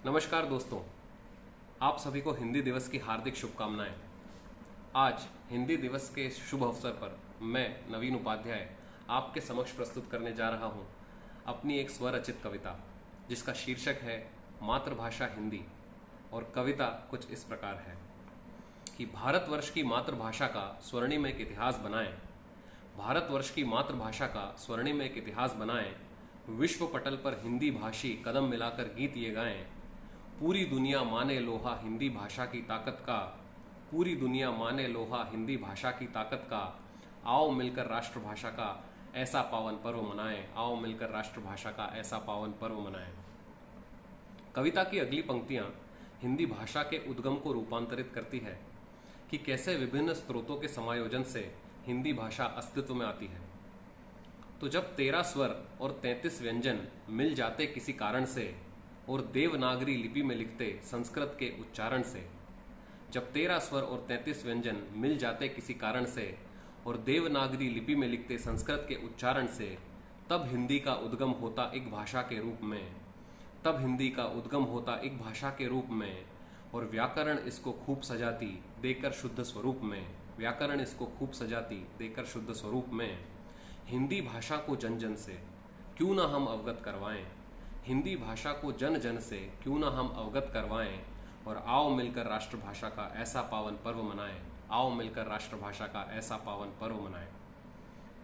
नमस्कार दोस्तों, आप सभी को हिंदी दिवस की हार्दिक शुभकामनाएं। आज हिंदी दिवस के शुभ अवसर पर मैं नवीन उपाध्याय आपके समक्ष प्रस्तुत करने जा रहा हूं अपनी एक स्वरचित कविता, जिसका शीर्षक है मातृभाषा हिंदी। और कविता कुछ इस प्रकार है कि भारतवर्ष की मातृभाषा का स्वर्णिम एक इतिहास बनाएं, भारतवर्ष की मातृभाषा का स्वर्णिम एक इतिहास बनाएं, विश्व पटल पर हिंदी भाषी कदम मिलाकर गीत ये गाएं, पूरी दुनिया माने लोहा हिंदी भाषा की ताकत का, पूरी दुनिया माने लोहा हिंदी भाषा की ताकत का, आओ मिलकर राष्ट्रभाषा का ऐसा पावन पर्व मनाएं, आओ मिलकर राष्ट्रभाषा का ऐसा पावन पर्व मनाएं। कविता की अगली पंक्तियां हिंदी भाषा के उद्गम को रूपांतरित करती है कि कैसे विभिन्न स्रोतों के समायोजन से हिंदी भाषा अस्तित्व में आती है। तो जब 13 स्वर और 33 व्यंजन मिल जाते किसी कारण से और देवनागरी लिपि में लिखते संस्कृत के उच्चारण से, जब 13 स्वर और 33 व्यंजन मिल जाते किसी कारण से और देवनागरी लिपि में लिखते संस्कृत के उच्चारण से, तब हिंदी का उद्गम होता एक भाषा के रूप में, तब हिंदी का उद्गम होता एक भाषा के रूप में, और व्याकरण इसको खूब सजाती देकर शुद्ध स्वरूप में, व्याकरण इसको खूब सजाती देकर शुद्ध स्वरूप में। हिंदी भाषा को जन जन से क्यों ना हम अवगत करवाएं, हिंदी भाषा को जन जन से क्यों ना हम अवगत करवाएं, और आओ मिलकर राष्ट्रभाषा का ऐसा पावन पर्व मनाएं, आओ मिलकर राष्ट्रभाषा का ऐसा पावन पर्व मनाएं।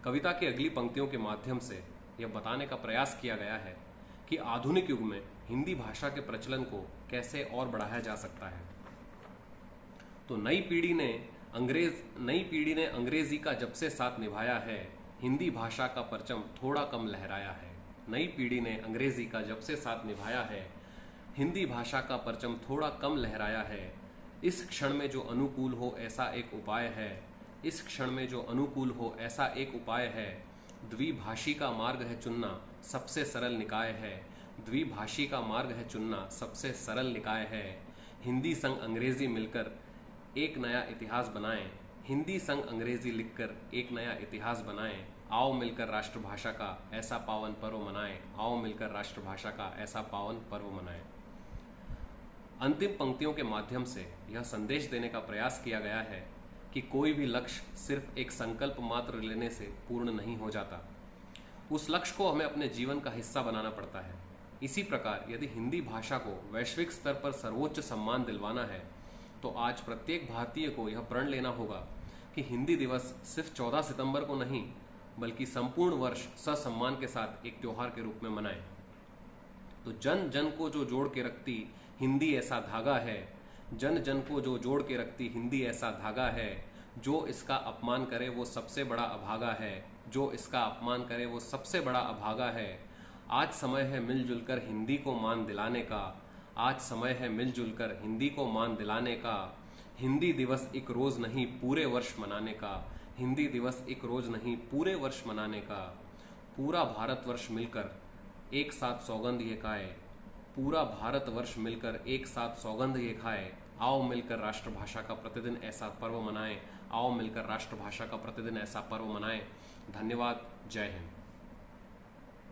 कविता की अगली पंक्तियों के माध्यम से यह बताने का प्रयास किया गया है कि आधुनिक युग में हिंदी भाषा के प्रचलन को कैसे और बढ़ाया जा सकता है। तो नई पीढ़ी ने अंग्रेजी का जब से साथ निभाया है, हिंदी भाषा का परचम थोड़ा कम लहराया है। नई पीढ़ी ने अंग्रेजी का जब से साथ निभाया है, हिंदी भाषा का परचम थोड़ा कम लहराया है। इस क्षण में जो अनुकूल हो ऐसा एक उपाय है, इस क्षण में जो अनुकूल हो ऐसा एक उपाय है। द्विभाषी का मार्ग है चुनना सबसे सरल निकाय है, द्विभाषी का मार्ग है चुनना सबसे सरल निकाय है। हिंदी संग अंग्रेजी मिलकर एक नया इतिहास बनाएं, हिंदी संग अंग्रेजी लिखकर एक नया इतिहास बनाएं। आओ मिलकर राष्ट्रभाषा का ऐसा पावन पर्व मनाएं, आओ मिलकर राष्ट्रभाषा का ऐसा पावन पर्व मनाएं। अंतिम पंक्तियों के माध्यम से यह संदेश देने का प्रयास किया गया है कि कोई भी लक्ष्य सिर्फ एक संकल्प मात्र लेने से पूर्ण नहीं हो जाता, उस लक्ष्य को हमें अपने जीवन का हिस्सा बनाना पड़ता है। इसी प्रकार यदि हिंदी भाषा को वैश्विक स्तर पर सर्वोच्च सम्मान दिलवाना है, तो आज प्रत्येक भारतीय को यह प्रण लेना होगा कि हिंदी दिवस सिर्फ 14 सितंबर को नहीं, बल्कि संपूर्ण वर्ष ससम्मान के साथ एक त्योहार के रूप में मनाएं। तो जन जन को जो जोड़ के रखती हिंदी ऐसा धागा है, जन जन को जो जोड़ के रखती हिंदी ऐसा धागा है, जो इसका अपमान करे वो सबसे बड़ा अभागा है, जो इसका अपमान करे वो सबसे बड़ा अभागा है। आज समय है मिलजुल कर हिंदी को मान दिलाने का, आज समय है मिलजुल कर हिंदी को मान दिलाने का। हिंदी दिवस एक रोज नहीं पूरे वर्ष मनाने का, हिंदी दिवस एक रोज नहीं पूरे वर्ष मनाने का। पूरा भारतवर्ष मिलकर एक साथ सौगंध ये खाए, पूरा भारतवर्ष मिलकर एक साथ सौगंध ये खाए। आओ मिलकर राष्ट्रभाषा का प्रतिदिन ऐसा पर्व मनाएं, आओ मिलकर राष्ट्रभाषा का प्रतिदिन ऐसा पर्व मनाएं। धन्यवाद। जय हिंद।